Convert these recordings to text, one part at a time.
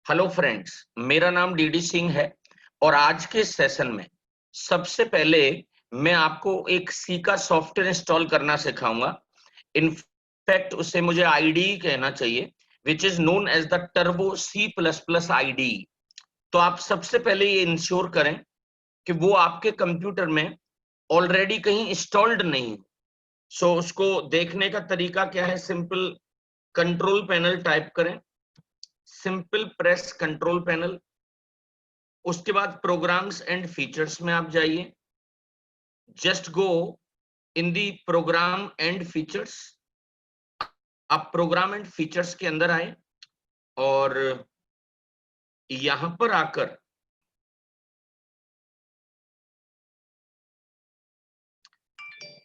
Hello friends, मेरा नाम DD Singh है और आज के सेशन में सबसे पहले मैं आपको एक सी का सॉफ्टवेयर इंस्टॉल करना सिखाऊंगा। इनफैक्ट उसे मुझे आईडी कहना चाहिए, which is known as the Turbo C++ IDE. तो आप सबसे पहले ये इंश्योर करें कि वो आपके कंप्यूटर में ऑलरेडी कहीं इंस्टॉल्ड नहीं। सो उसको देखने का तरीका क्या है, सिंपल कंट्रोल पैनल टाइप करें, सिंपल प्रेस कंट्रोल पैनल। उसके बाद प्रोग्राम्स एंड फीचर्स में आप जाइए, just go in the program and features. आप प्रोग्राम एंड फीचर्स के अंदर आए और यहां पर आकर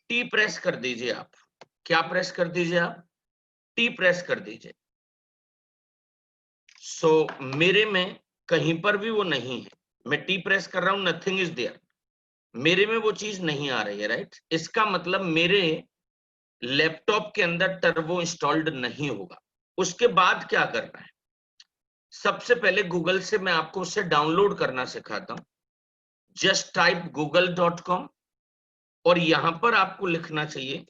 टी प्रेस कर दीजिए। आप क्या प्रेस कर दीजिए? आप टी प्रेस कर दीजिए। सो मेरे में कहीं पर भी वो नहीं है। मैं टी प्रेस कर रहा हूं, नथिंग इज देयर। मेरे में वो चीज नहीं आ रही है, राइट? इसका मतलब मेरे लैपटॉप के अंदर टर्बो इंस्टॉल्ड नहीं होगा। उसके बाद क्या करना है? सबसे पहले गूगल से मैं आपको उसे डाउनलोड करना सिखाता हूं। जस्ट टाइप google.com और यहां पर आपको लिखना चाहिए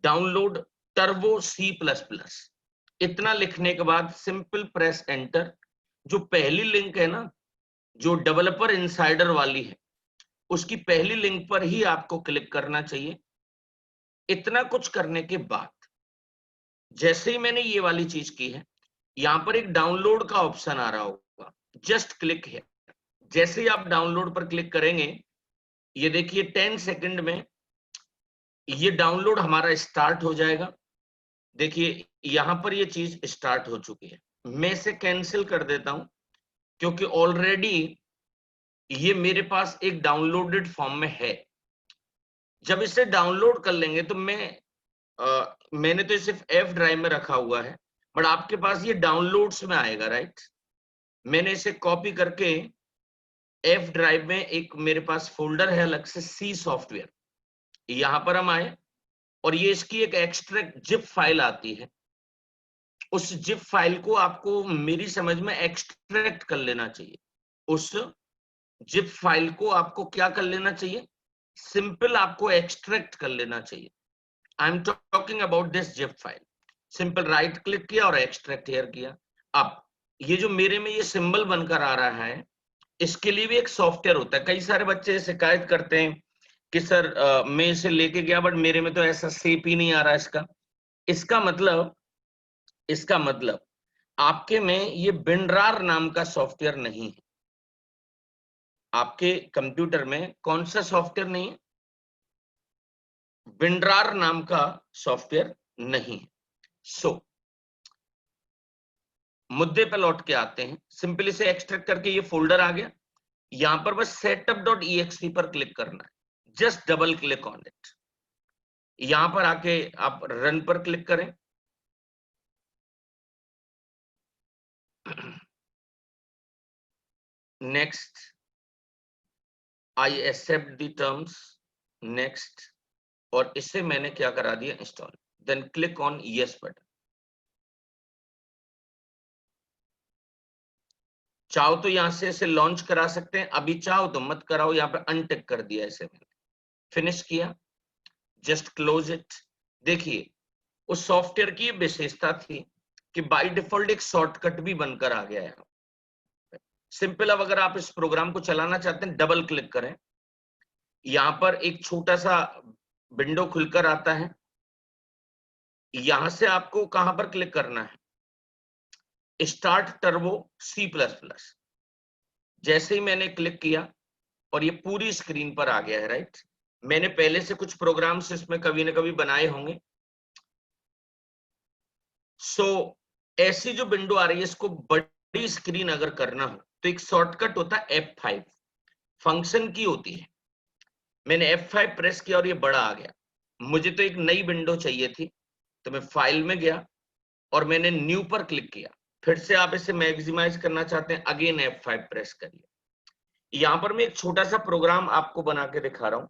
डाउनलोड टर्बो C++। इतना लिखने के बाद सिंपल प्रेस एंटर। जो पहली लिंक है ना, जो डेवलपर इनसाइडर वाली है, उसकी पहली लिंक पर ही आपको क्लिक करना चाहिए। इतना कुछ करने के बाद जैसे ही मैंने ये वाली चीज की है, यहां पर एक डाउनलोड का ऑप्शन आ रहा होगा, जस्ट क्लिक है। जैसे ही आप डाउनलोड पर क्लिक करेंगे, ये देखिए 10 सेकंड में ये डाउनलोड हमारा स्टार्ट हो जाएगा। देखिए यहां पर ये चीज स्टार्ट हो चुकी है। मैं इसे कैंसिल कर देता हूं क्योंकि ऑलरेडी ये मेरे पास एक डाउनलोडेड फॉर्म में है। जब इसे डाउनलोड कर लेंगे तो मैंने तो सिर्फ F ड्राइव में रखा हुआ है, बट आपके पास ये डाउनलोड्स में आएगा, राइट? मैंने इसे कॉपी करके F ड्राइव में एक मेरे पास फोल्डर है अलग से, C सॉफ्टवेयर। यहां पर हम आए और ये इसकी एक एक्सट्रैक्ट जिप फाइल आती है। उस जिप फाइल को आपको मेरी समझ में एक्सट्रैक्ट कर लेना चाहिए। उस जिप फाइल को आपको क्या कर लेना चाहिए? सिंपल आपको एक्सट्रैक्ट कर लेना चाहिए। I am talking about this zip file. Simple right click किया और एक्सट्रैक्ट हियर किया। अब ये जो मेरे में ये सिंबल बनकर आ रहा है, इसके लिए भी एक सॉफ्टवेयर होता है। कई सारे बच्चे शिकायत करते हैं कि सर मैं इसे लेके गया बट मेरे में तो ऐसा शेप ही नहीं आ रहा इसका। इसका मतलब आपके में ये विंडरार नाम का सॉफ्टवेयर नहीं है। आपके कंप्यूटर में कौन सा सॉफ्टवेयर नहीं है? विंडरार नाम का सॉफ्टवेयर नहीं है। सो मुद्दे पे लौट के आते हैं। सिंपली से एक्सट्रैक्ट करके ये फोल्डर आ गया। यहां पर बस setup.exe पर क्लिक करना है, just double click on it. यहां पर आके आप रन पर क्लिक करें। Next, I accept the terms, next, और इसे मैंने क्या करा दिया? Install. Then click on yes button. चाहो तो यहां से इसे लॉन्च करा सकते हैं, अभी चाहो तो मत कराओ। यहां पे अनटिक कर दिया इसे मैंने, फिनिश किया, जस्ट क्लोज इट। देखिए उस सॉफ्टवेयर की विशेषता थी कि बाय डिफॉल्ट एक शॉर्टकट भी बनकर आ गया है। सिंपल, अब अगर आप इस प्रोग्राम को चलाना चाहते हैं, डबल क्लिक करें। यहां पर एक छोटा सा विंडो खुलकर आता है। यहां से आपको कहां पर क्लिक करना है? Start Turbo C++। जैसे ही मैंने क्लिक किया और ये पूरी स्क्रीन पर आ गया है, राइट? मैंने पहले से कुछ प्रोग्राम्स इसमें कभी ना कभी बनाए होंगे। सो ऐसी जो विंडो आ रही है, इसको बड़ी स्क्रीन अगर करना हो तो एक शॉर्टकट होता है F5, फंक्शन की होती है। मैंने F5 प्रेस किया और ये बड़ा आ गया। मुझे तो एक नई विंडो चाहिए थी, तो मैं फाइल में गया और मैंने न्यू पर क्लिक किया। फिर से आप इसे मैक्सिमाइज करना चाहते हैं, अगेन F5 प्रेस करिए। यहां पर मैं एक छोटा सा प्रोग्राम आपको बना के दिखा रहा हूं।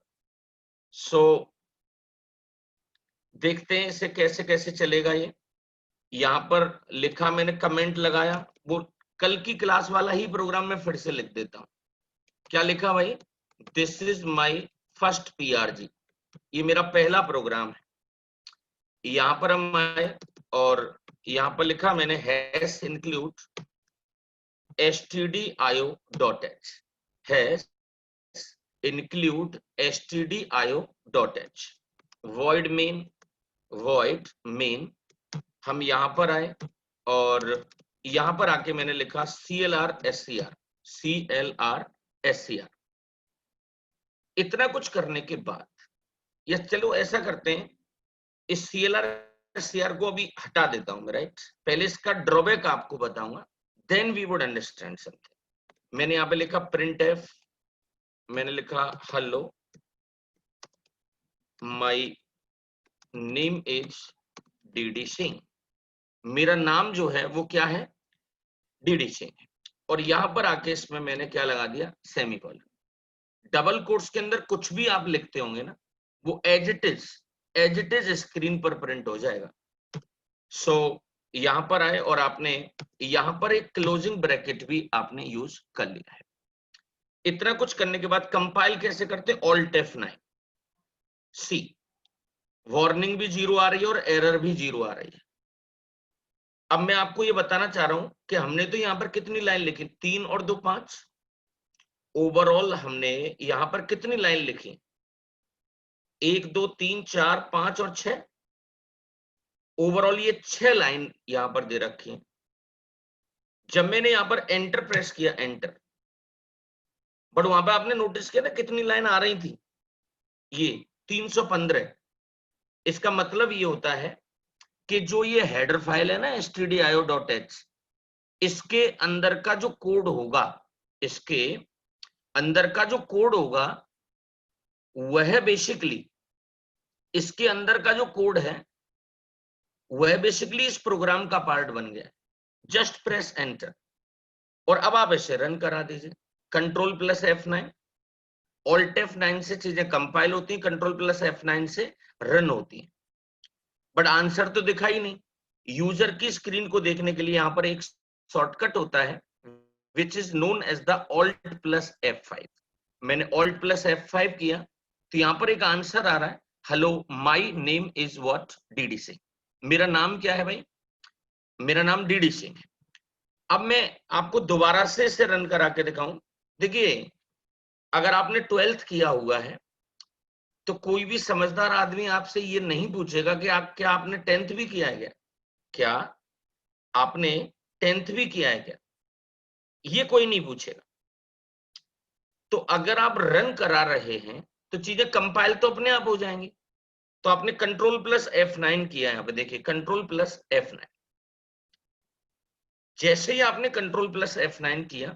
सो देखते हैं इसे कैसे कैसे चलेगा ये। यहां पर लिखा, मैंने कमेंट लगाया, वो कल की क्लास वाला ही प्रोग्राम में फिर से लिख देता हूं। क्या लिखा भाई? This is my first PRG, ये मेरा पहला प्रोग्राम है। यहां पर हम आए और यहां पर लिखा मैंने hash include stdio.h, hash include stdio.h, void main। हम यहां पर आए और यहां पर आके मैंने लिखा CLR SCR। इतना कुछ करने के बाद या चलो ऐसा करते हैं, इस CLR SCR को अभी हटा देता हूं मैं, राइट? पहले इसका ड्रॉबैक आपको बताऊंगा, then we would understand something. मैंने यहां पे लिखा printf, मैंने लिखा hello my name is DD Singh, मेरा नाम जो है वो क्या है? DD सिंह है। और यहां पर आके इसमें मैंने क्या लगा दिया? सेमीकोलन। डबल कोट्स के अंदर कुछ भी आप लिखते होंगे ना, वो एज इट इज स्क्रीन पर प्रिंट हो जाएगा। सो यहां पर आए और आपने यहां पर एक क्लोजिंग ब्रैकेट भी आपने यूज कर लिया है। इतना कुछ करने के बाद कंपाइल कैसे करते? Alt F9 सी, वार्निंग भी 0 आ रही है और एरर भी 0 आ रही है। अब मैं आपको ये बताना चाह रहा हूं कि हमने तो यहां पर कितनी लाइन लिखी? 3 और 2 5। ओवरऑल हमने यहां पर कितनी लाइन लिखी? 1 2 3 4 5 और 6। ओवरऑल ये 6 लाइन यहां पर दे रखी है। जब मैंने यहां पर एंटर प्रेस किया, एंटर, बट वहां पे आपने नोटिस किया ना कितनी लाइन आ रही थी? ये 315। इसका मतलब ये होता है कि जो ये हेडर फाइल है ना stdio.h, इसके अंदर का जो कोड होगा, इसके अंदर का जो कोड होगा वह बेसिकली, इसके अंदर का जो कोड है वह बेसिकली इस प्रोग्राम का पार्ट बन गया। जस्ट प्रेस एंटर और अब आप इसे रन करा दीजिए। Ctrl+F9, Alt F9 से चीजें कंपाइल होती हैं, Ctrl+F9 से रन होती हैं। बट आंसर तो दिखा ही नहीं। यूजर की स्क्रीन को देखने के लिए यहां पर एक शॉर्टकट होता है which is known as the Alt+F5। मैंने Alt+F5 किया तो यहां पर एक आंसर आ रहा है, hello my name is what? DD Singh. मेरा नाम क्या है भाई? मेरा नाम DD सिंह है। अब मैं आपको दोबारा से इसे रन करा के दिखाऊं। देखिए, अगर आपने 12th किया हुआ है तो कोई भी समझदार आदमी आपसे ये नहीं पूछेगा कि क्या आपने 10th भी किया है क्या? क्या आपने 10th भी किया है क्या? ये कोई नहीं पूछेगा। तो अगर आप रन करा रहे हैं तो चीजें कंपाइल तो अपने आप हो जाएंगी। तो आपने Ctrl+F9 किया है, यहां पे देखिए Ctrl+F9। जैसे ही आपने Ctrl+F9 किया,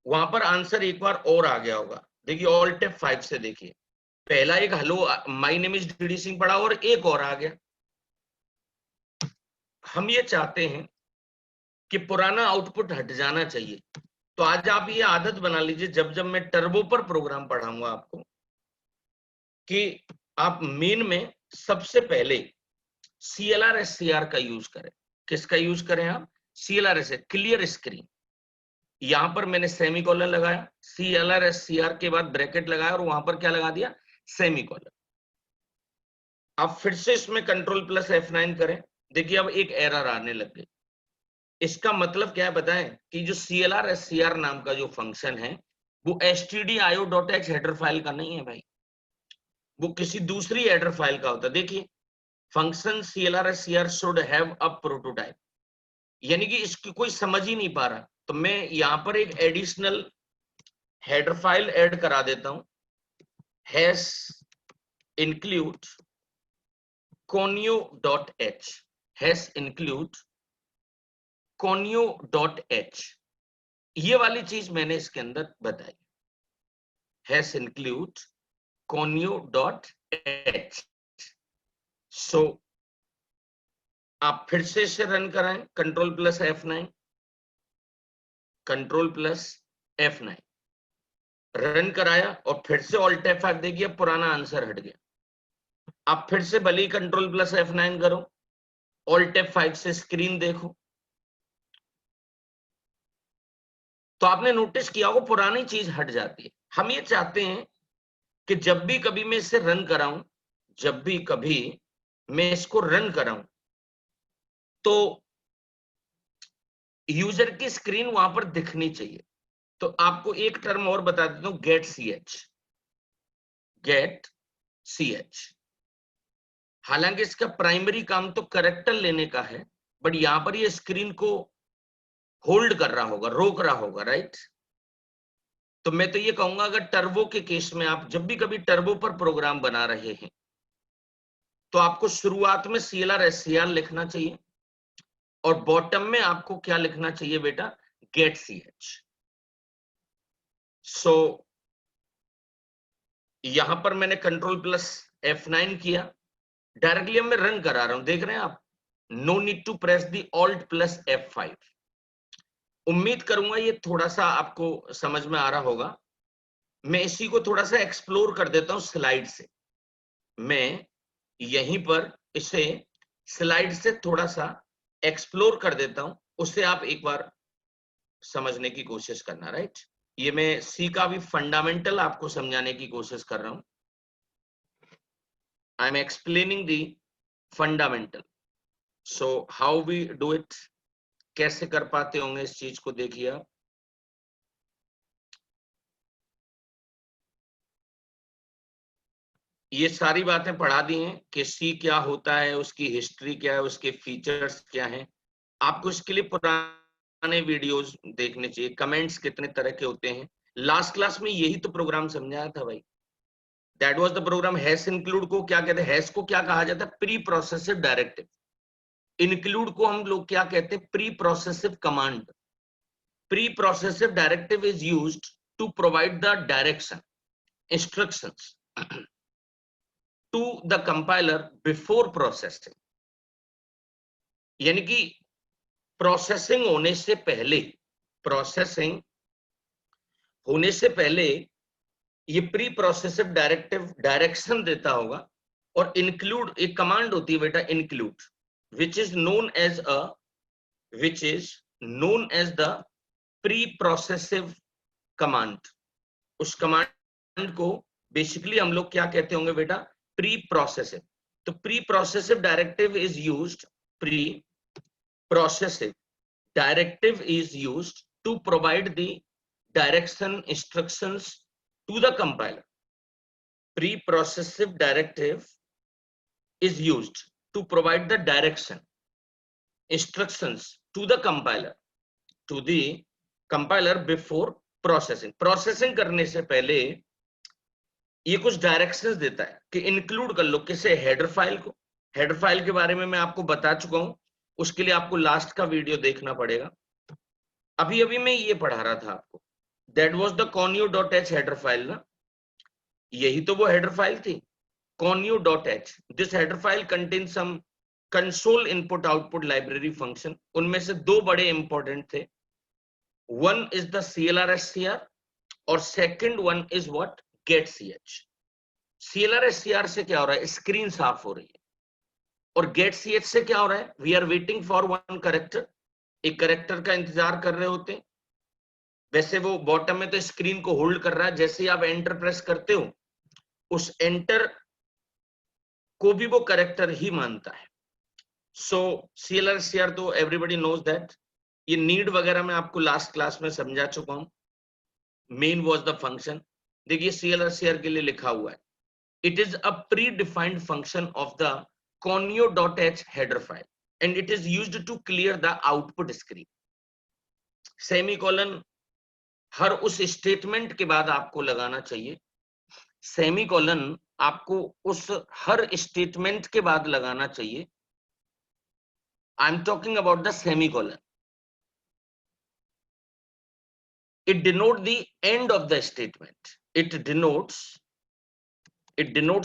वहां पर आंसर एक बार और आ गया होगा। देखिए Alt F5 से देखिए, पहला एक hello my name is DD Singh पड़ा और एक और आ गया। हम ये चाहते हैं कि पुराना आउटपुट हट जाना चाहिए। तो आज आप ये आदत बना लीजिए, जब जब मैं टर्बो पर प्रोग्राम पढ़ाऊंगा आपको, कि आप मेन में सबसे पहले CLR SCR का यूज करें। किसका यूज करें आप? CLR SCR, clear screen. यहां पर मैंने सेमीकोलन लगाया, CLR SCR के बाद ब्रैकेट लगाया और वहां पर क्या लगा दिया? सेमीकोलन। अब फिर से इसमें Ctrl+F9 करें। देखिए अब एक एरर आने लग गई। इसका मतलब क्या है बताएं? कि जो CLR SCR नाम का जो फंक्शन है वो stdio.h हेडर फाइल का नहीं है भाई, वो किसी दूसरी हेडर फाइल का होता है। देखिए, function CLR SCR should have a prototype, यानी कि इसकी कोई समझ ही नहीं पा रहा। तो मैं यहां पर एक एडिशनल हेडर फाइल ऐड करा देता हूं, hash include conio.h, hash include conio.h। ये वाली चीज मैंने इसके अंदर बताई, हैश इंक्लूड conio.h। सो आप फिर से इसे रन कराएं, Ctrl+F9, Ctrl+F9 रन कराया और फिर से Alt F5 देखिए, पुराना आंसर हट गया। आप फिर से भले ही Ctrl+F9 करो, Alt F5 से स्क्रीन देखो, तो आपने नोटिस किया होगा पुरानी चीज हट जाती है। हम ये चाहते हैं कि जब भी कभी मैं इसे रन कराऊं, जब भी कभी मैं इसको रन कराऊं, तो यूजर की स्क्रीन वहां पर दिखनी चाहिए। तो आपको एक टर्म और बता देता हूं, गेट सी एच। हालांकि इसका प्राइमरी काम तो कैरेक्टर लेने का है, बट यहां पर ये स्क्रीन को होल्ड कर रहा होगा, रोक रहा होगा, राइट। तो मैं तो ये कहूंगा अगर टर्बो के केस में आप जब भी कभी टर्बो पर प्रोग्राम बना रहे हैं तो आपको शुरुआत में CLR/SCR लिखना चाहिए और बॉटम में आपको क्या लिखना चाहिए बेटा, गेट ch। सो यहां पर मैंने Ctrl+F9 किया, डायरेक्टली अब मैं रन करा रहा हूं, देख रहे हैं आप, no need to press the Alt+F5। उम्मीद करूंगा ये थोड़ा सा आपको समझ में आ रहा होगा। मैं इसी को थोड़ा सा एक्सप्लोर कर देता हूं स्लाइड से। मैं यहीं पर इसे स्लाइड से थोड़ा सा एक्सप्लोर कर देता हूं, उससे आप एक बार समझने की कोशिश करना, राइट। ये मैं सी का भी फंडामेंटल आपको समझाने की कोशिश कर रहा हूं। I am explaining the fundamental. So how we do it, कैसे कर पाते होंगे इस चीज को, देखिए आप। ये सारी बातें पढ़ा दी हैं कि सी क्या होता है, उसकी हिस्ट्री क्या है, उसके फीचर्स क्या हैं। आपको इसके लिए पुराने वीडियोस देखने चाहिए, कमेंट्स कितने तरह के होते हैं। लास्ट क्लास में यही तो प्रोग्राम समझाया था भाई, that was the program. Hash include को क्या कहते हैं, हैश को क्या कहा जाता है, प्री प्रोसेसिव डायरेक्टिव। इंक्लूड को हम लोग क्या कहते हैं, preprocessor command. Preprocessor directive is used to provide the direction, instructions to the compiler before processing. यानी कि प्रोसेसिंग होने से पहले, प्रोसेसिंग होने से पहले ये प्री प्रोसेसिव डायरेक्टिव डायरेक्शन देता होगा। और इंक्लूड एक कमांड होती है बेटा, include, which is known as the pre progressive command. उस कमांड को बेसिकली हम लोग क्या कहते होंगे बेटा, प्री प्रोसेसिव। तो pre progressive directive is used, pre progressive directive is used to provide the direction instructions to the compiler. Pre-processive directive is used to provide the direction instructions to the compiler before processing. Processing करने से पहले ये कुछ directions देता है कि include कर लो किसे, हेडर फाइल को। हेडर फाइल के बारे में मैं आपको बता चुका हूं, उसके लिए आपको लास्ट का वीडियो देखना पड़ेगा। अभी अभी मैं ये पढ़ा रहा था आपको, that was the conio.h header file ना, यही तो वो हेडर फाइल थी, conio.h। This header file contain some console input output library function. उनमें से दो बड़े इंपॉर्टेंट थे, वन इज द CLR/SCR और second one is what, get ch। CLR/SCR से क्या हो रहा है, स्क्रीन साफ हो रही है, और गेट ch से क्या हो रहा है, we are waiting for one character, एक कैरेक्टर का इंतजार कर रहे होते हैं। वैसे वो बॉटम में तो स्क्रीन को होल्ड कर रहा है, जैसे ही आप एंटर प्रेस करते हो उस एंटर को भी वो कैरेक्टर ही मानता है। सो CLR/SCR तो एवरीबॉडी नोज दैट। ये नीड वगैरह मैं आपको लास्ट क्लास में समझा चुका हूं। Main was the function. देखिए CLR/SCR के लिए लिखा हुआ है, it is a predefined function of the conio.h header file and it is used to clear the output screen. Semicolon हर उस स्टेटमेंट के बाद आपको लगाना चाहिए, सेमीकोलन आपको उस हर स्टेटमेंट के बाद लगाना चाहिए। I am talking about the semicolon. It denote the end of the statement, it denotes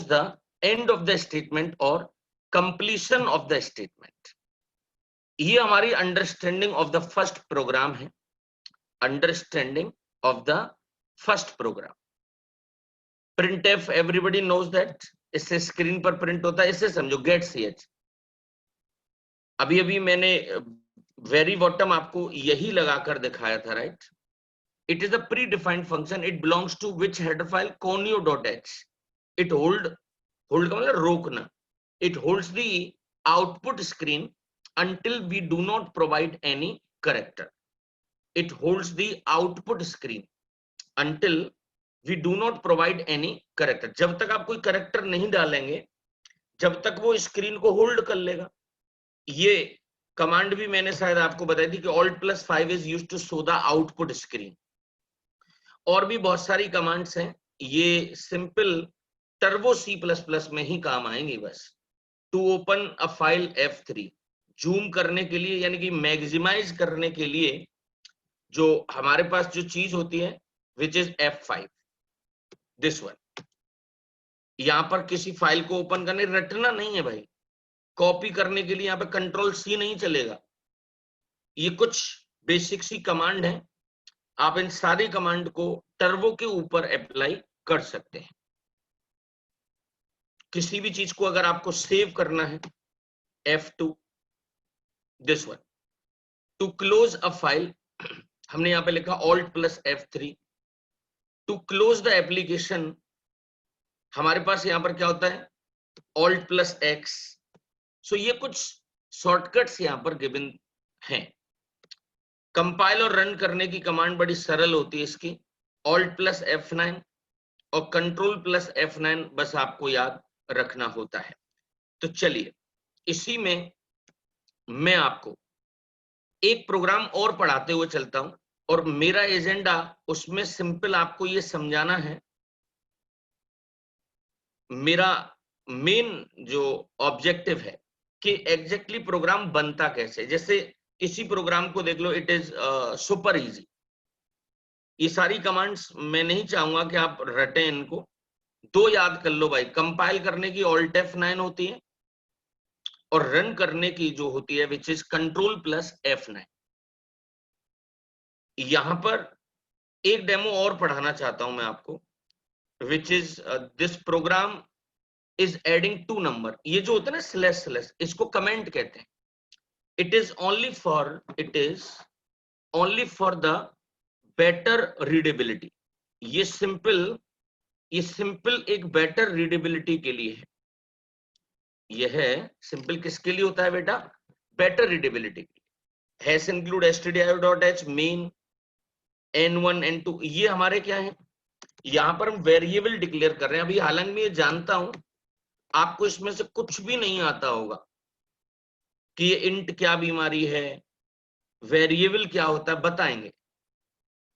the end of the statement और कंप्लीशन ऑफ द स्टेटमेंट। ये हमारी understanding of the first program है, understanding of the first program. printf everybody knows that, इससे screen पर print होता है, इसे समझो गेट ch। अभी अभी मैंने वेरी बॉटम आपको यही लगाकर दिखाया था, right. It is a predefined function. It belongs to which header file? conio.h. It hold का मतलब रोकना. It holds the output screen until we do not provide any character. It holds the output screen until we do not provide any character. जब तक आप कोई character नहीं डालेंगे, जब तक वो स्क्रीन को होल्ड कर लेगा. ये कमांड भी मैंने शायद आपको बताई थी कि Alt+5 is used to show the output screen. और भी बहुत सारी कमांड्स हैं, ये सिंपल टर्बो C++ में ही काम आएंगी बस. To open a file F3, zoom करने के लिए यानी कि मैक्सिमाइज करने के लिए जो हमारे पास जो चीज होती है which is F5, this one. यहां पर किसी फाइल को ओपन करने, रटना नहीं है भाई. कॉपी करने के लिए यहाँ पे Ctrl+C नहीं चलेगा. ये कुछ बेसिक सी कमांड है, आप इन सारी कमांड को टर्बो के ऊपर अप्लाई कर सकते हैं. किसी भी चीज को अगर आपको सेव करना है F2, this one. To close a file हमने यहाँ पे लिखा Alt+F3. To close the application हमारे पास यहाँ पर क्या होता है Alt+X. सो ये कुछ शॉर्टकट्स यहाँ पर गिवन हैं. कंपाइल और रन करने की कमांड बड़ी सरल होती है इसकी, Alt+F9 और Ctrl+F9 बस आपको याद रखना होता है. तो चलिए इसी में मैं आपको एक प्रोग्राम और पढ़ाते हुए चलता हूं, और मेरा एजेंडा उसमें सिंपल आपको ये समझाना है. मेरा मेन जो ऑब्जेक्टिव है कि एग्जैक्टली प्रोग्राम बनता कैसे. जैसे इसी प्रोग्राम को देख लो, इट इज सुपर इजी. ये सारी कमांड्स मैं नहीं चाहूंगा कि आप रटें इनको, दो याद कर लो भाई. कंपाइल करने की Alt+F9 होती है और रन करने की जो होती है विच इज Ctrl+F9. यहां पर एक डेमो और पढ़ाना चाहता हूं मैं आपको, which is this program is adding 2 number. ये जो होता है ना स्लैश स्लैश, इसको कमेंट कहते हैं. It is only for the better readability. ये सिंपल एक बेटर रीडेबिलिटी के लिए है. यह है सिंपल किसके लिए होता है बेटा? बेटर रीडेबिलिटी के लिए. Hash include stdio.h main n1 n2, ये हमारे क्या है, यहां पर हम वेरिएबल डिक्लेयर कर रहे हैं. अभी हालांकि मैं ये जानता हूं आपको इसमें से कुछ भी नहीं आता होगा कि ये इंट क्या बीमारी है, वेरिएबल क्या होता है, बताएंगे.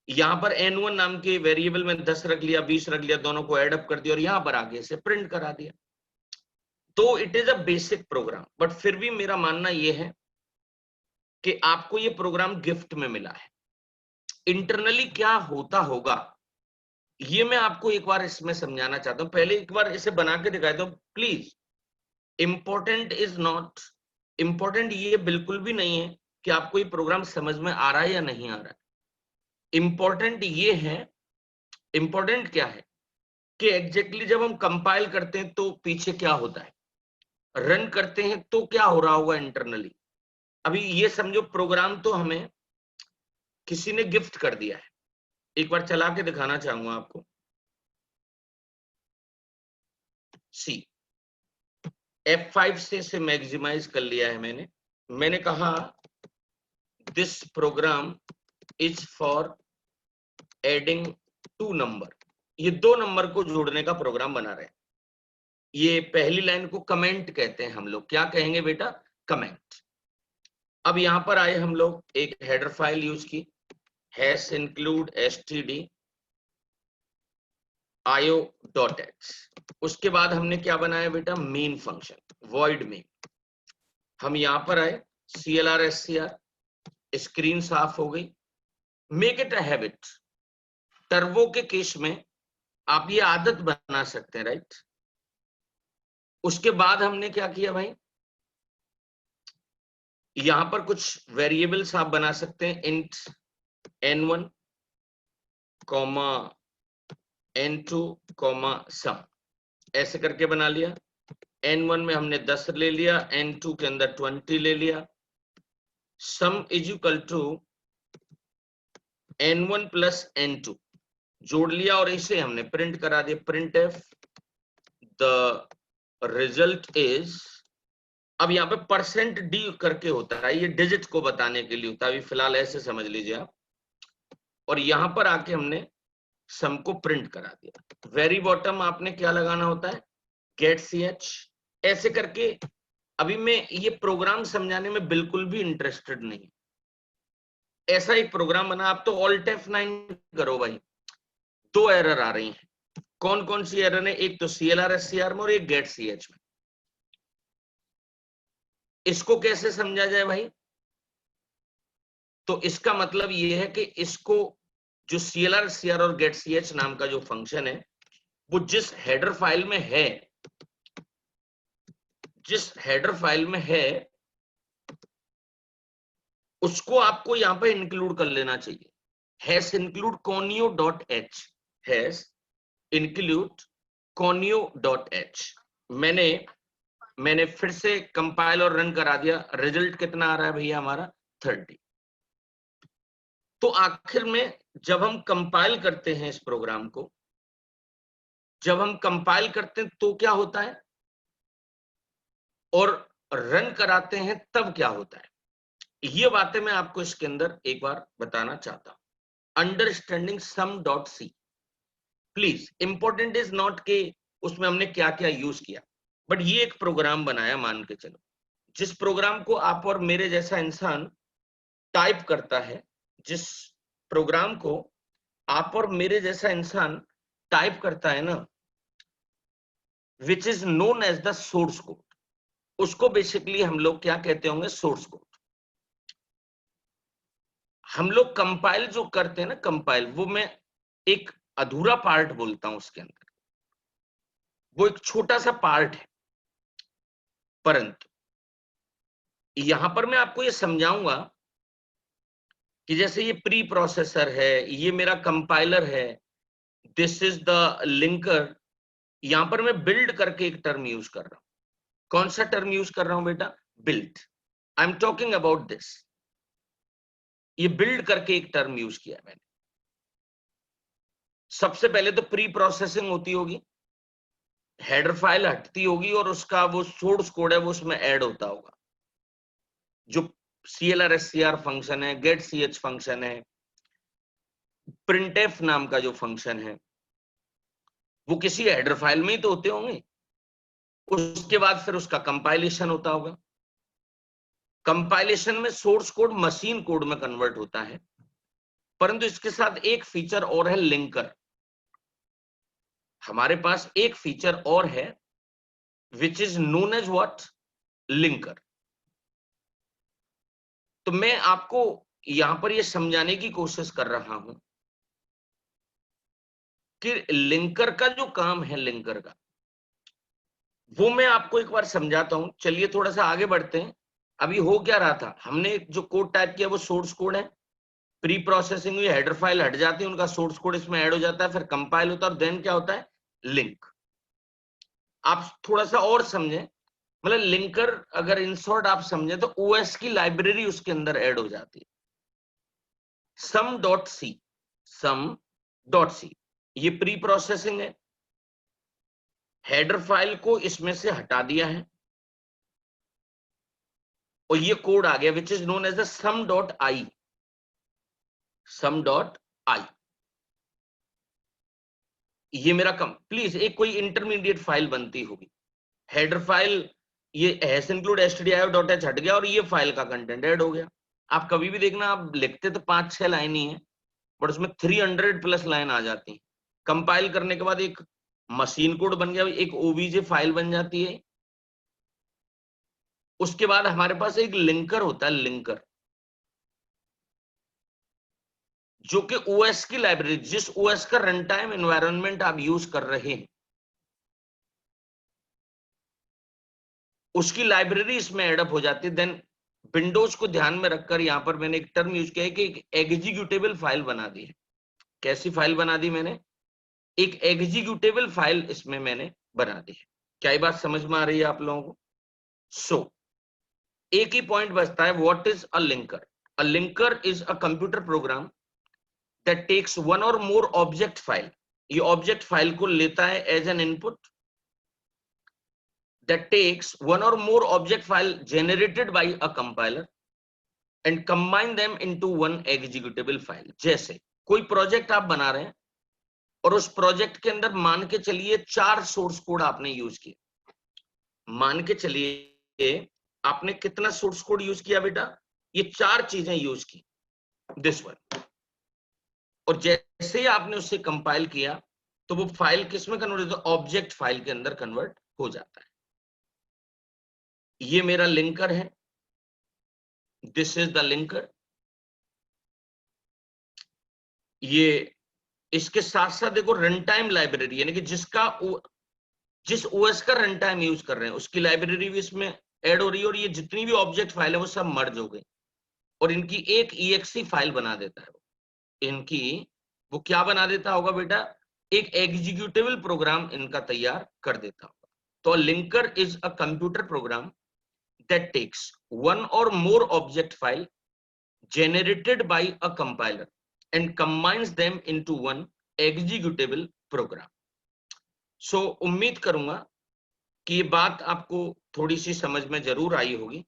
यहां पर n1 नाम के वेरिएबल में 10 रख लिया, 20 रख लिया, दोनों को ऐड अप कर दिया और यहां पर आगे से प्रिंट करा दिया. तो it is a basic programme, but फिर भी मेरा मानना यह है कि आपको ये प्रोग्राम गिफ्ट में मिला है. इंटरनली क्या होता होगा ये मैं आपको एक बार इसमें समझाना चाहता हूं. पहले एक बार इसे बना के दिखाई दो प्लीज. इंपॉर्टेंट ये बिल्कुल भी नहीं है कि आपको ये प्रोग्राम समझ में आ रहा है या नहीं आ रहा है. इंपॉर्टेंट क्या है कि एग्जैक्टली जब हम कंपाइल करते हैं तो पीछे क्या होता है, रन करते हैं तो क्या हो रहा होगा इंटरनली. अभी ये समझो प्रोग्राम तो हमें किसी ने गिफ्ट कर दिया है. एक बार चला के दिखाना चाहूंगा आपको. सी F5 से इसे मैक्सिमाइज कर लिया है मैंने कहा this program is for adding 2 number. ये 2 नंबर को जोड़ने का प्रोग्राम बना रहे हैं. ये पहली लाइन को कमेंट कहते हैं हम लोग. क्या कहेंगे बेटा? कमेंट. अब यहां पर आए हम लोग, एक हेडर फाइल यूज की, हैश इंक्लूड stdio.h. उसके बाद हमने क्या बनाया बेटा? Main function, void main. हम यहां पर आए, clr स्क्रीन साफ हो गई. Make it a habit. Turbo के केस में आप ये आदत बना सकते हैं, राइट. उसके बाद हमने क्या किया भाई, यहां पर कुछ वेरिएबल्स आप बना सकते हैं. Int n1 comma n2 comma सम, ऐसे करके बना लिया. n1 में हमने 10 ले लिया, n2 के अंदर 20 ले लिया. Sum is equal to n1 plus n2 जोड़ लिया और इसे हमने प्रिंट करा दिया, printf the result is, अब यहाँ पे परसेंट डी करके होता है, ये डिजिट को बताने के लिए होता है, अभी फिलहाल ऐसे समझ लीजिए आप, और यहां पर आके हमने सम को प्रिंट करा दिया। वेरी बॉटम आपने क्या लगाना होता है, गेट ch, ऐसे करके। अभी मैं ये प्रोग्राम समझाने में बिल्कुल भी इंटरेस्टेड नहीं, ऐसा एक प्रोग्राम बना, आप तो ऑल्ट F9 करो भाई। दो एरर आ रही हैं, कौन कौन सी एरर है, एक तो CLR/SCR में और एक गेट ch में। इसको कैसे समझा जाए भाई, तो इसका मतलब ये है कि इसको जो CLR/SCR और गेट ch नाम का जो फंक्शन है, वो जिस हेडर फाइल में है, जिस हेडर फाइल में है, उसको आपको यहां पे इंक्लूड कर लेना चाहिए। Hash include conio.h, hash include conio.h। मैंने फिर से कंपाइल और रन करा दिया, रिजल्ट कितना आ रहा है भैया हमारा 30। तो आखिर में जब हम कंपाइल करते हैं इस प्रोग्राम को, जब हम कंपाइल करते हैं तो क्या होता है, और रन कराते हैं तब क्या होता है, ये बातें मैं आपको इसके अंदर एक बार बताना चाहता हूं। Understanding sum.c, please important is not के उसमें हमने क्या क्या यूज किया, बट ये एक प्रोग्राम बनाया, मान के चलो, जिस प्रोग्राम को आप और मेरे जैसा इंसान टाइप करता है, जिस प्रोग्राम को आप और मेरे जैसा इंसान टाइप करता है ना, which is known as the source code, उसको बेसिकली हम लोग क्या कहते होंगे, सोर्स कोड। हम लोग कंपाइल जो करते हैं ना, कंपाइल, वो मैं एक अधूरा पार्ट बोलता हूं उसके अंदर, वो एक छोटा सा पार्ट है, परंतु यहां पर मैं आपको ये समझाऊंगा कि जैसे ये प्री प्रोसेसर है, ये मेरा कंपाइलर है, दिस इज द लिंकर, यहां पर मैं बिल्ड करके एक टर्म यूज कर रहा हूं। कौन सा टर्म यूज कर रहा हूं बेटा, build, I am talking about this, ये बिल्ड करके एक टर्म यूज किया मैंने। सबसे पहले तो प्री प्रोसेसिंग होती होगी, हेडर फाइल हटती होगी और उसका वो सोर्स कोड है वो उसमें ऐड होता होगा, जो CLR/SCR फंक्शन है, गेट ch फंक्शन है, printf नाम का जो फंक्शन है, वो किसी हेडर फाइल में ही तो होते होंगे। उसके बाद फिर उसका कंपाइलेशन होता होगा, कंपाइलेशन में सोर्स कोड मशीन कोड में कन्वर्ट होता है, परंतु इसके साथ एक फीचर और है, लिंकर। हमारे पास एक फीचर और है which is known as what, linker. तो मैं आपको यहां पर यह समझाने की कोशिश कर रहा हूं कि लिंकर का जो काम है, लिंकर का, वो मैं आपको एक बार समझाता हूं। चलिए थोड़ा सा आगे बढ़ते हैं। अभी हो क्या रहा था, हमने जो कोड टाइप किया वो सोर्स कोड है, प्री प्रोसेसिंग हुई, हेडर फाइल हट जाती है, उनका सोर्स कोड इसमें ऐड हो जाता है, फिर कंपाइल होता है, और देन क्या होता है, लिंक। आप थोड़ा सा और समझें, मतलब लिंकर अगर इन शॉर्ट आप समझें तो ओएस की लाइब्रेरी उसके अंदर ऐड हो जाती है। sum.c, sum.c, ये प्री प्रोसेसिंग है, हेडर फाइल को इसमें से हटा दिया है और ये कोड आ गया which is known as the sum.i, sum.i। ये मेरा कम, प्लीज एक कोई इंटरमीडिएट फाइल बनती होगी, हेडर फाइल ये हैश इंक्लूड stdio.h हट गया और ये फाइल का कंटेंट ऐड हो गया। आप कभी भी देखना, आप लिखते तो 5-6 लाइन ही है, बट उसमें 300 प्लस लाइन आ जाती है। कंपाइल करने के बाद एक मशीन कोड बन गया, एक ओबीजे फाइल बन जाती है। उसके बाद हमारे पास एक लिंकर होता है, लिंकर, जो कि ओएस की लाइब्रेरी, जिस ओएस का रन टाइम एनवायरनमेंट आप यूज कर रहे हैं, उसकी लाइब्रेरी इसमें एडअप हो जाती है। देन विंडोज को ध्यान में रखकर यहां पर मैंने एक टर्म यूज किया है कि एक एग्जीक्यूटेबल फाइल बना दी है। कैसी फाइल बना दी मैंने, एक एग्जीक्यूटेबल फाइल इसमें मैंने बना दी है। क्या ये बात समझ में आ रही है आप लोगों को? सो एक ही पॉइंट बचता है, what is a linker. A linker is a computer program that takes one or more object file, ये object file को लेता है as an input, that takes one or more object file generated by a compiler and combine them into one executable file. जैसे कोई project आप बना रहे हैं और उस प्रोजेक्ट के अंदर मान के चलिए 4 सोर्स कोड आपने यूज किए, मान के चलिए आपने कितना सोर्स कोड यूज किया बेटा, ये 4 चीजें यूज की, दिस वन, और जैसे ही आपने उससे कंपाइल किया तो वो फाइल किस में कन्वर्ट होता है, ऑब्जेक्ट फाइल के अंदर कन्वर्ट हो जाता है। ये मेरा लिंकर है, दिस इज द लिंकर। ये इसके साथ साथ देखो रन टाइम लाइब्रेरी, यानी कि जिस ओएस का रन टाइम यूज कर रहे हैं उसकी लाइब्रेरी भी इसमें ऐड हो रही है, और ये जितनी भी ऑब्जेक्ट फाइल है वो सब मर्ज हो गई और इनकी एक EXE फाइल बना देता है। इनकी वो क्या बना देता होगा बेटा, एक एग्जीक्यूटेबल प्रोग्राम इनका तैयार कर देता होगा। तो linker is a computer program that takes one or more object file generated by a compiler and combines them into one executable program. So उम्मीद करूंगा कि ये बात आपको थोड़ी सी समझ में जरूर आई होगी।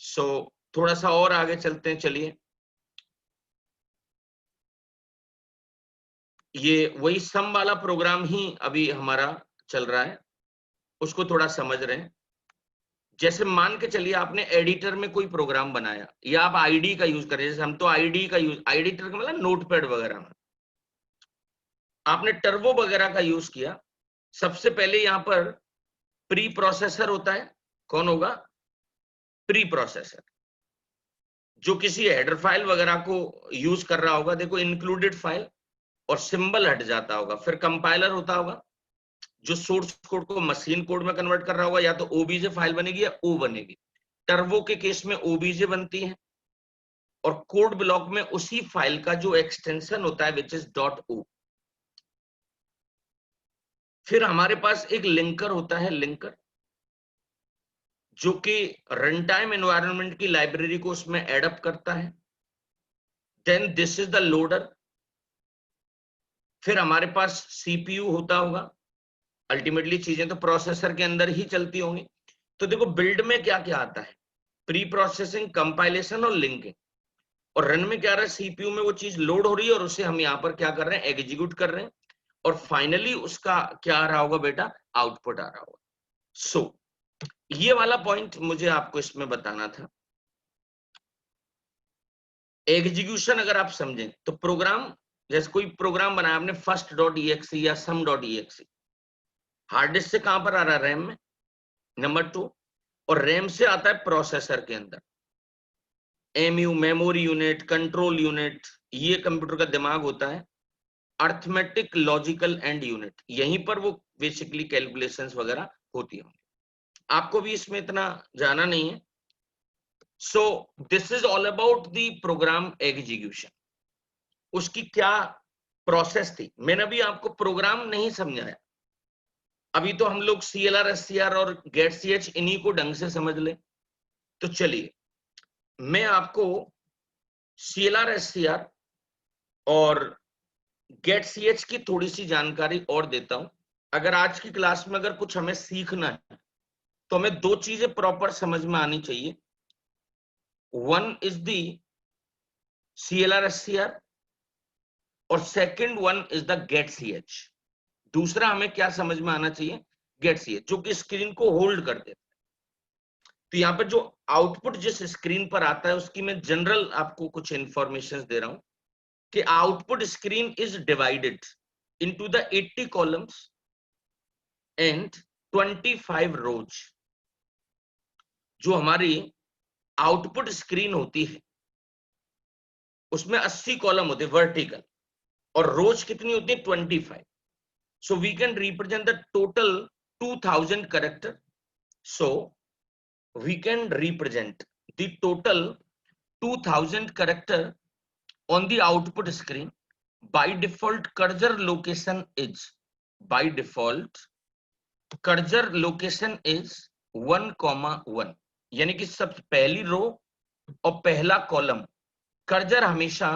So थोड़ा सा और आगे चलते हैं, चलिए। ये वही सम वाला प्रोग्राम ही अभी हमारा चल रहा है, उसको थोड़ा समझ रहे हैं। जैसे मान के चलिए आपने एडिटर में कोई प्रोग्राम बनाया या आप आईडी का यूज करें, जैसे हम तो आईडी का यूज, एडिटर का मतलब नोटपैड वगैरह में आपने टर्बो वगैरह का यूज किया। सबसे पहले यहाँ पर प्री प्रोसेसर होता है, कौन होगा, प्री प्रोसेसर, जो किसी हेडर फाइल वगैरह को यूज कर रहा होगा, देखो इंक्लूडेड फाइल और सिंबल हट जाता होगा। फिर कंपाइलर होता होगा जो सोर्स कोड को मशीन कोड में कन्वर्ट कर रहा होगा, या तो ओबीजे फाइल बनेगी या ओ बनेगी। टर्बो के केस में ओबीजे बनती है और कोड ब्लॉक में उसी फाइल का जो एक्सटेंशन होता है विच इज .o। फिर हमारे पास एक लिंकर होता है, लिंकर, जो कि रन टाइम एनवायरनमेंट की लाइब्रेरी को उसमें एडअप करता है। Then this is the loader. फिर हमारे पास सीपीयू होता होगा, अल्टीमेटली चीजें तो प्रोसेसर के अंदर ही चलती होंगी। तो देखो बिल्ड में क्या क्या आता है, प्री प्रोसेसिंग, कंपाइलेशन और लिंकिंग, और रन में क्या आ रहा है, सीपीयू में वो चीज लोड हो रही है और उसे हम यहाँ पर क्या कर रहे हैं, एग्जीक्यूट कर रहे हैं, और फाइनली उसका क्या आ रहा होगा बेटा, आउटपुट आ रहा होगा। सो ये वाला पॉइंट मुझे आपको इसमें बताना था। एग्जीक्यूशन अगर आप समझें तो प्रोग्राम, जैसे कोई प्रोग्राम बनाया आपने first.exe या sum.exe, हार्ड डिस्क से कहां पर आ रहा है, रैम में, नंबर 2, और रैम से आता है प्रोसेसर के अंदर, MU, memory unit, control unit, ये कंप्यूटर का दिमाग होता है, अर्थमेटिक, लॉजिकल एंड यूनिट, यहीं पर वो बेसिकली कैलकुलेशंस वगैरह होती होंगी। आपको भी इसमें इतना जाना नहीं है। So this is all about the program execution. उसकी क्या प्रोसेस थी, मैंने अभी आपको प्रोग्राम नहीं समझाया, अभी तो हम लोग CLR, SCR और गेट CH इन्हीं को ढंग से समझ ले। तो चलिए मैं आपको CLR, SCR और गेट CH की थोड़ी सी जानकारी और देता हूं। अगर आज की क्लास में अगर कुछ हमें सीखना है तो हमें 2 चीजें प्रॉपर समझ में आनी चाहिए। One is the CLR, SCR और second one is the get CH। दूसरा हमें क्या समझ में आना चाहिए, गेट CH, जो कि स्क्रीन को होल्ड कर देता है। तो यहाँ पर जो आउटपुट जिस स्क्रीन पर आता है उसकी मैं जनरल आपको कुछ इंफॉर्मेशन दे रहा हूं कि output screen is divided into the 80 columns and 25 रोज। जो हमारी आउटपुट स्क्रीन होती है उसमें 80 कॉलम होते हैं वर्टिकल, और रोज कितनी होती है, 25। So we can represent the total 2000 character. So we can represent the total 2000 character on the output screen. By default cursor location is, by default cursor location is 1,1, यानी कि सबसे पहली रो और पहला कॉलम कर्जर हमेशा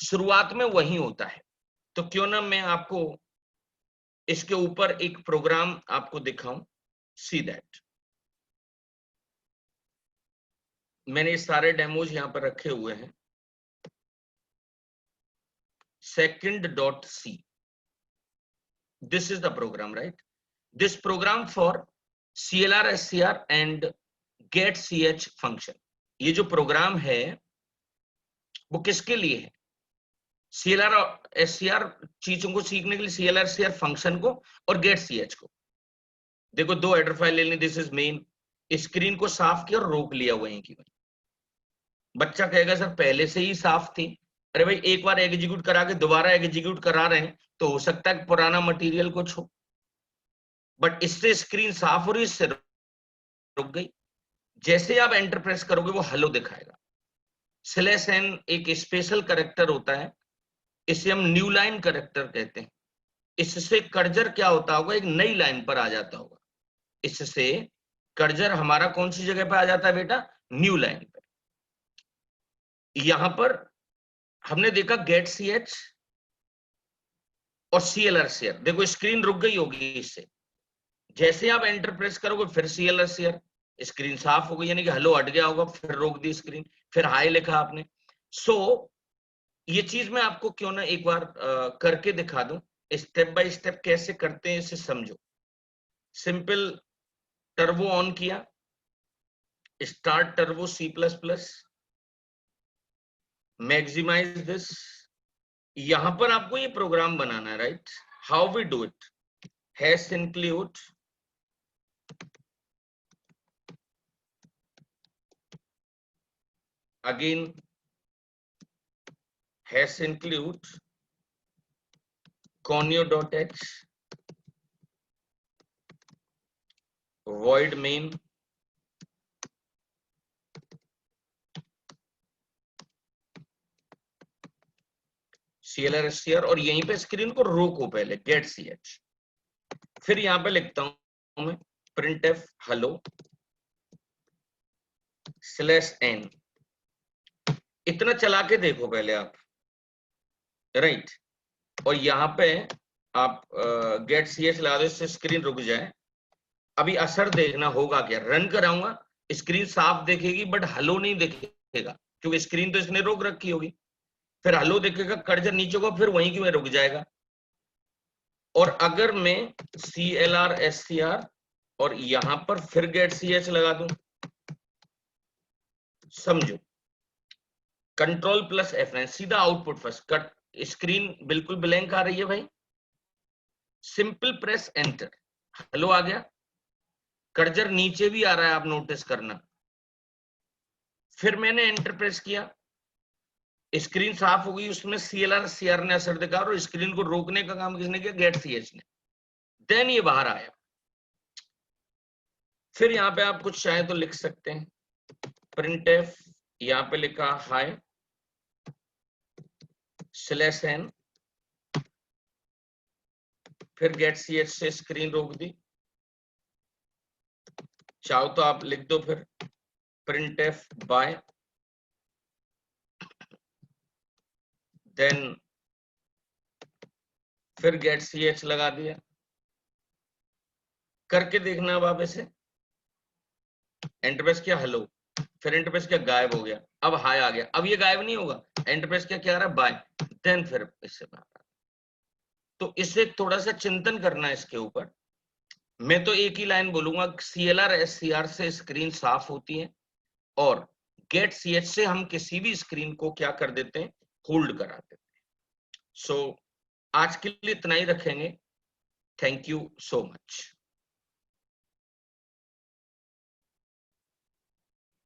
शुरुआत में वही होता है। तो क्यों ना मैं आपको इसके ऊपर एक प्रोग्राम आपको दिखाऊं, सी दैट। मैंने सारे डेमोज यहां पर रखे हुए हैं। second.c, this is the program, right? This program for CLR, SCR and get ch function, ये जो प्रोग्राम है वो किसके लिए है? CLR और SCR चीजों को सीखने के लिए, CLR SCR फंक्शन को और get ch को। देखो दो हेडर फाइल ले ली, दिस इज मेन, स्क्रीन को साफ किया और रोक लिया वहीं की वहीं। बच्चा कहेगा सर पहले से ही साफ थी। अरे भाई एक बार एग्जीक्यूट करा के दोबारा एग्जीक्यूट करा रहे हैं तो हो सकता है पुराना मटेरियल कुछ हो, बट इससे स्क्रीन साफ हो रही, इससे रुक गई। जैसे आप एंटर प्रेस करोगे वो हेलो दिखाएगा। /n एक स्पेशल कैरेक्टर होता है, इसे हम न्यू लाइन कैरेक्टर कहते हैं। इससे कर्जर क्या होता होगा, एक नई लाइन पर आ जाता होगा। इससे कर्जर हमारा कौन सी जगह पर आ जाता है बेटा? न्यू लाइन पर। यहां पर हमने देखा गेट ch और CLR SCR, देखो स्क्रीन रुक गई होगी इससे। जैसे आप एंटर प्रेस करोगे फिर CLR SCR, स्क्रीन साफ हो गई, यानी कि हेलो हट गया होगा, फिर रोक दी स्क्रीन, फिर हाई लिखा आपने। सो ये चीज मैं आपको क्यों ना एक बार करके दिखा दूं, स्टेप बाय स्टेप कैसे करते हैं इसे समझो। सिंपल टर्बो ऑन किया, start Turbo C++, maximize this. यहां पर आपको ये प्रोग्राम बनाना है, right? How we do it, hash include again, hash include conio.h void main CLR SCR, और यहीं पे स्क्रीन को रोको पहले get ch। फिर यहां पे लिखता हूं मैं printf hello /n। इतना चला के देखो पहले आप, राइट? और यहाँ पे आप गेट ch लगा दो, इससे स्क्रीन रुक जाए। अभी असर देखना होगा क्या, रन कराऊंगा स्क्रीन साफ दिखेगी बट हेलो नहीं दिखेगा, क्योंकि स्क्रीन तो इसने रोक रखी होगी। फिर हेलो दिखेगा, कर्सर नीचे को, फिर वहीं की वहीं रुक जाएगा। और अगर मैं CLR SCR और यहां पर फिर गेट ch लगा दूं, समझो Ctrl+F9, सीधा आउटपुट फर्स्ट कट, स्क्रीन बिल्कुल ब्लैंक आ रही है भाई। सिंपल प्रेस एंटर, हेलो आ गया, कर्सर नीचे भी आ रहा है, आप नोटिस करना। फिर मैंने एंटर प्रेस किया, स्क्रीन साफ हो गई, उसमें CLR SCR ने असर दिखा और स्क्रीन को रोकने का काम किसने किया? गेट ch ने। देन ये बाहर आया। फिर यहाँ पे आप कुछ चाहे तो लिख सकते हैं, printf, यहाँ पे लिखा हाय /n, फिर गेट ch से स्क्रीन रोक दी। चाहो तो आप लिख दो फिर printf by, देन फिर गेट ch लगा दिया। करके देखना अब आप इसे, एंटर प्रेस किया हेलो, फिर एंटर प्रेस किया गायब हो गया, अब हाई आ गया। अब ये गायब नहीं होगा, एंटर प्रेस किया क्या आ रहा है? बाय, देन फिर इससे बाहर। तो इसे थोड़ा सा चिंतन करना है इसके ऊपर। मैं तो एक ही लाइन बोलूंगा, CLR SCR से स्क्रीन साफ होती है और गेट ch से हम किसी भी स्क्रीन को क्या कर देते हैं? होल्ड करा देते हैं। सो आज के लिए इतना ही रखेंगे। Thank you so much.